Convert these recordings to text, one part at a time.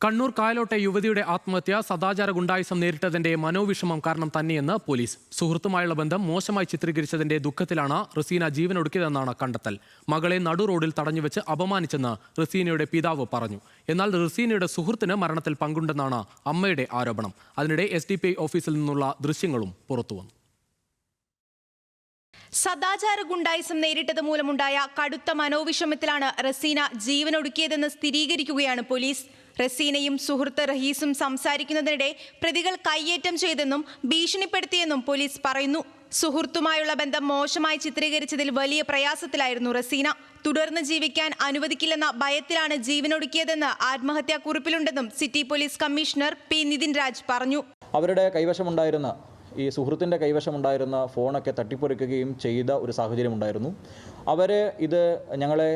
കണ്ണൂർ കായലോട്ടെ യുവതിയുടെ ആത്മഹത്യ സദാചാര ഗുണ്ടായിസം നേരിട്ടതിന്റെ മനോവിഷമം കാരണം തന്നെയെന്ന് പോലീസ്. സുഹൃത്തുമായുള്ള ബന്ധം മോശമായി ചിത്രീകരിച്ചതിന്റെ ദുഃഖത്തിലാണ് റസീന ജീവനൊടുക്കിയതെന്നാണ് കണ്ടെത്തൽ. മകളെ നടു റോഡിൽ തടഞ്ഞുവെച്ച് അപമാനിച്ചെന്ന് റസീനയുടെ പിതാവ് പറഞ്ഞു. എന്നാൽ റസീനയുടെ സുഹൃത്തിന് മരണത്തിൽ പങ്കുണ്ടെന്നാണ് അമ്മയുടെ ആരോപണം. അതിനിടെ SDPI ഓഫീസിൽ നിന്നുള്ള ദൃശ്യങ്ങളും പുറത്തുവന്നു. സദാചാര ഗുണ്ടായിസം നേരിട്ടത് മൂലമുണ്ടായ കടുത്ത മനോവിഷമത്തിലാണ് റസീന ജീവനൊടുക്കിയതെന്ന് സ്ഥിരീകരിക്കുകയാണ് പോലീസ്. റസീനയും സുഹൃത്ത് റഹീസും സംസാരിക്കുന്നതിനിടെ പ്രതികൾ കയ്യേറ്റം ചെയ്തെന്നും ഭീഷണിപ്പെടുത്തിയെന്നും പോലീസ് പറയുന്നു. സുഹൃത്തുമായുള്ള ബന്ധം മോശമായി ചിത്രീകരിച്ചതിൽ വലിയ പ്രയാസത്തിലായിരുന്നു റസീന. തുടർന്ന് ജീവിക്കാൻ അനുവദിക്കില്ലെന്ന ഭയത്തിലാണ് ജീവനൊടുക്കിയതെന്ന് ആത്മഹത്യാക്കുറിപ്പിലുണ്ടെന്നും city police commissioner P. Nithin Raj പറഞ്ഞു. അവരുടെ കൈവശമുണ്ടായിരുന്ന ഈ സുഹൃത്തിൻ്റെ കൈവശമുണ്ടായിരുന്ന ഫോണൊക്കെ തട്ടിപ്പറിക്കുകയും ചെയ്ത ഒരു സാഹചര്യമുണ്ടായിരുന്നു. അവർ ഇത് ഞങ്ങളെ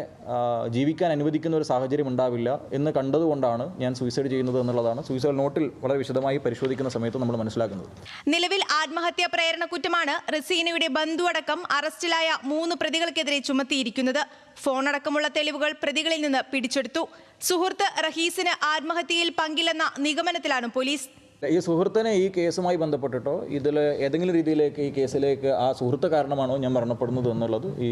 ജീവിക്കാൻ അനുവദിക്കുന്ന ഒരു സാഹചര്യം ഉണ്ടാവില്ല എന്ന് കണ്ടതുകൊണ്ടാണ് ഞാൻ സൂയിസൈഡ് ചെയ്യുന്നത് എന്നുള്ളതാണ് സൂയിസൈഡ് നോട്ടിൽ വളരെ വിശദമായി പരിശോധിക്കുന്ന സമയത്ത് നമ്മൾ മനസ്സിലാക്കുന്നത്. നിലവിൽ ആത്മഹത്യാ പ്രേരണ കുറ്റമാണ് റസീനയുടെ ബന്ധുവടക്കം അറസ്റ്റിലായ 3 പ്രതികൾക്കെതിരെ ചുമത്തിയിരിക്കുന്നത്. ഫോണടക്കമുള്ള തെളിവുകൾ പ്രതികളിൽ നിന്ന് പിടിച്ചെടുത്തു. സുഹൃത്ത് റഹീസിന് ആത്മഹത്യയിൽ പങ്കില്ലെന്ന നിഗമനത്തിലാണ് പോലീസ്. ഈ സുഹൃത്തിനെ ഈ കേസുമായി ബന്ധപ്പെട്ടിട്ടോ ഇതിൽ ഏതെങ്കിലും രീതിയിലേക്ക് ഈ കേസിലേക്ക് ആ സുഹൃത്ത് കാരണമാണോ ഞാൻ മരണപ്പെടുന്നത് എന്നുള്ളത് ഈ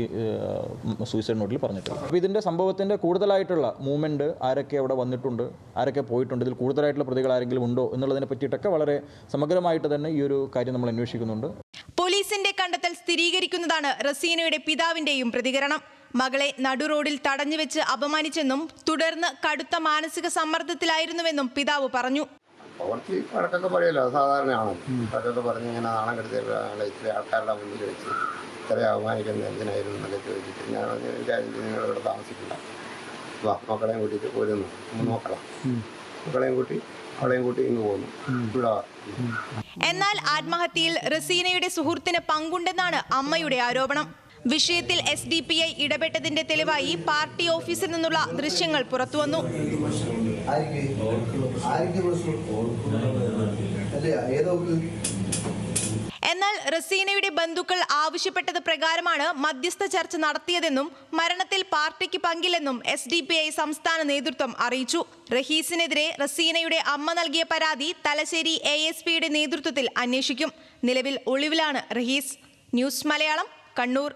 സൂയിസൈഡ് നോട്ടിൽ പറഞ്ഞിട്ടില്ല. അപ്പോൾ ഇതിൻ്റെ സംഭവത്തിൻ്റെ കൂടുതലായിട്ടുള്ള മൂവ്മെൻറ്റ് ആരൊക്കെ അവിടെ വന്നിട്ടുണ്ട്, ആരൊക്കെ പോയിട്ടുണ്ട്, ഇതിൽ കൂടുതലായിട്ടുള്ള പ്രതികൾ ആരെങ്കിലും ഉണ്ടോ എന്നുള്ളതിനെ പറ്റിയിട്ടൊക്കെ വളരെ സമഗ്രമായിട്ട് തന്നെ ഈ ഒരു കാര്യം നമ്മൾ അന്വേഷിക്കുന്നുണ്ട്. പോലീസിന്റെ കണ്ടെത്തൽ സ്ഥിരീകരിക്കുന്നതാണ് റസീനയുടെ പിതാവിന്റെയും പ്രതികരണം. മകളെ നടുറോഡിൽ തടഞ്ഞുവെച്ച് അപമാനിച്ചെന്നും തുടർന്ന് കടുത്ത മാനസിക സമ്മർദ്ദത്തിലായിരുന്നുവെന്നും പിതാവ് പറഞ്ഞു. കുറച്ച് വഴക്കൊക്കെ പറയുമല്ലോ, അത് സാധാരണയാണ്. വഴക്കൊക്കെ പറഞ്ഞ് ഇങ്ങനെ നാണം കെടുത്തില്ല, ഇത്ര ആൾക്കാരുടെ മുന്നിൽ വെച്ച് ഇത്ര അപമാനിക്കുന്നത് എന്തിനായിരുന്നു എന്നൊക്കെ ചോദിച്ചിട്ട് ഞാൻ നിങ്ങളിവിടെ താമസിക്കില്ല, വാ മക്കളെയും കൂട്ടിയിട്ട് പോരുന്നു. 3 മക്കളാണ്, മക്കളെയും കൂട്ടി അവളെയും കൂട്ടി ഇങ്ങ് പോന്നു. ഇവിടെ എന്നാൽ ആത്മഹത്യയിൽ റസീനയുടെ സുഹൃത്തിന് പങ്കുണ്ടെന്നാണ് അമ്മയുടെ ആരോപണം. വിഷയത്തിൽ SDPI ഇടപെട്ടതിന്റെ തെളിവായി പാർട്ടി ഓഫീസിൽ നിന്നുള്ള ദൃശ്യങ്ങൾ പുറത്തുവന്നു. എന്നാൽ റസീനയുടെ ബന്ധുക്കൾ ആവശ്യപ്പെട്ടത് പ്രകാരമാണ് മധ്യസ്ഥ ചർച്ച നടത്തിയതെന്നും മരണത്തിൽ പാർട്ടിക്ക് പങ്കില്ലെന്നും SDPI സംസ്ഥാന നേതൃത്വം അറിയിച്ചു. റഹീസിനെതിരെ റസീനയുടെ അമ്മ നൽകിയ പരാതി തലശ്ശേരി ASPയുടെ നേതൃത്വത്തിൽ അന്വേഷിക്കും. നിലവിൽ ഒളിവിലാണ് റഹീസ്. ന്യൂസ് മലയാളം, കണ്ണൂർ.